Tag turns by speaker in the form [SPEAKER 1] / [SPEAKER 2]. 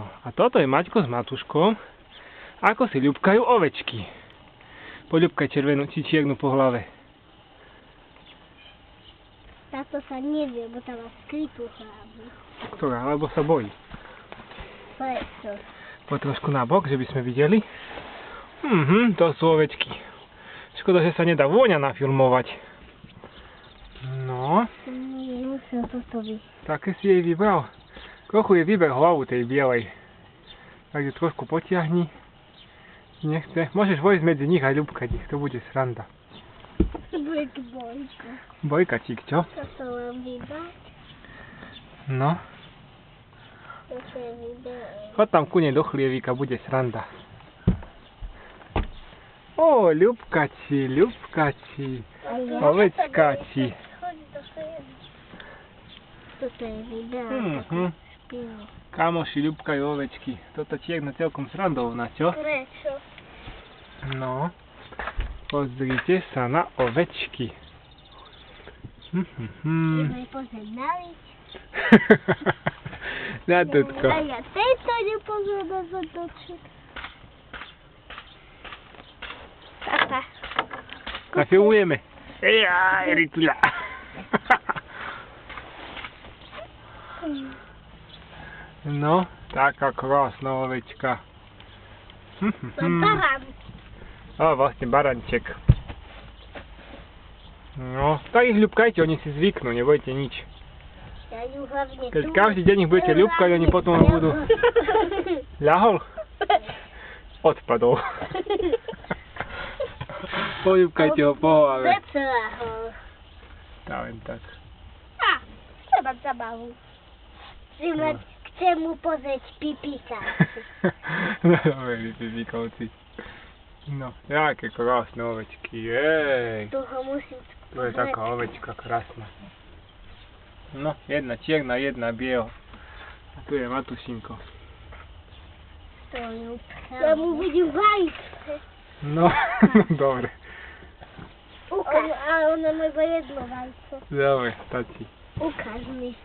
[SPEAKER 1] No, a toto je Maťko s Matuškom. Ako si ľubkajú ovečky. Poľubkaj červenú či čiernu po hlave.
[SPEAKER 2] Táto sa nevie, bo tam má skrytú hlavu.
[SPEAKER 1] Ktorá? Alebo sa bojí.
[SPEAKER 2] Prečo?
[SPEAKER 1] Poď trošku na bok, že by sme videli. To sú ovečky. Škoda, že sa nedá vôňa nafilmovať. No.
[SPEAKER 2] Musím toto byť.
[SPEAKER 1] Také si jej vybral. Trochu jej vyber hlavu tej bielej. Takže trošku potiahni. Nechce. Môžeš vojsť medzi nich a ľubkať ich. To bude sranda.
[SPEAKER 2] Bude tu Bojka.
[SPEAKER 1] Bojkačík, čo?
[SPEAKER 2] Toto mám vybrať.
[SPEAKER 1] No.
[SPEAKER 2] Toto je vybrať.
[SPEAKER 1] Chod tam ku nej do chlievíka, bude sranda. Ó, ľubkači, ľubkači. Ovečkači.
[SPEAKER 2] Toto je vybrať.
[SPEAKER 1] Kamoši ľubkajú ovečky. Toto čierna celkom srandovná, čo?
[SPEAKER 2] Prečo?
[SPEAKER 1] No. Pozrite sa na ovečky.
[SPEAKER 2] Ideme pozrieť na lič.
[SPEAKER 1] Na tutko.
[SPEAKER 2] A ja tento nepozriem na zadoček. Tata.
[SPEAKER 1] Nafilmujeme. Ejaj, Rituľa. No, taká krásna ovečka.
[SPEAKER 2] Barán.
[SPEAKER 1] Vlastne baranček. No, tak ich ľubkajte, oni si zvyknú, nebojte nič.
[SPEAKER 2] Ja ju hlavne
[SPEAKER 1] Keď každý deň ich budete ľubkať, oni potom budú... Ľahol? Odpadol. Poľubkajte ho po hlave.
[SPEAKER 2] Prečo ľahol?
[SPEAKER 1] Ja len tak.
[SPEAKER 2] Chcem mať zabavu. Chcem mu pozrieť pipíka.
[SPEAKER 1] No, dobre, pipíkovci. No, jaké krásne ovečky, jej.
[SPEAKER 2] Tu ho musím...
[SPEAKER 1] Tu je taká ovečka krásna. No, jedna čierna, jedna biela. A tu je Matušinko.
[SPEAKER 2] Ja mu budem vajce.
[SPEAKER 1] No, dobre.
[SPEAKER 2] Ukáž. A ona má iba jedno vajce.
[SPEAKER 1] Dobre, stačí.
[SPEAKER 2] Ukáž mi.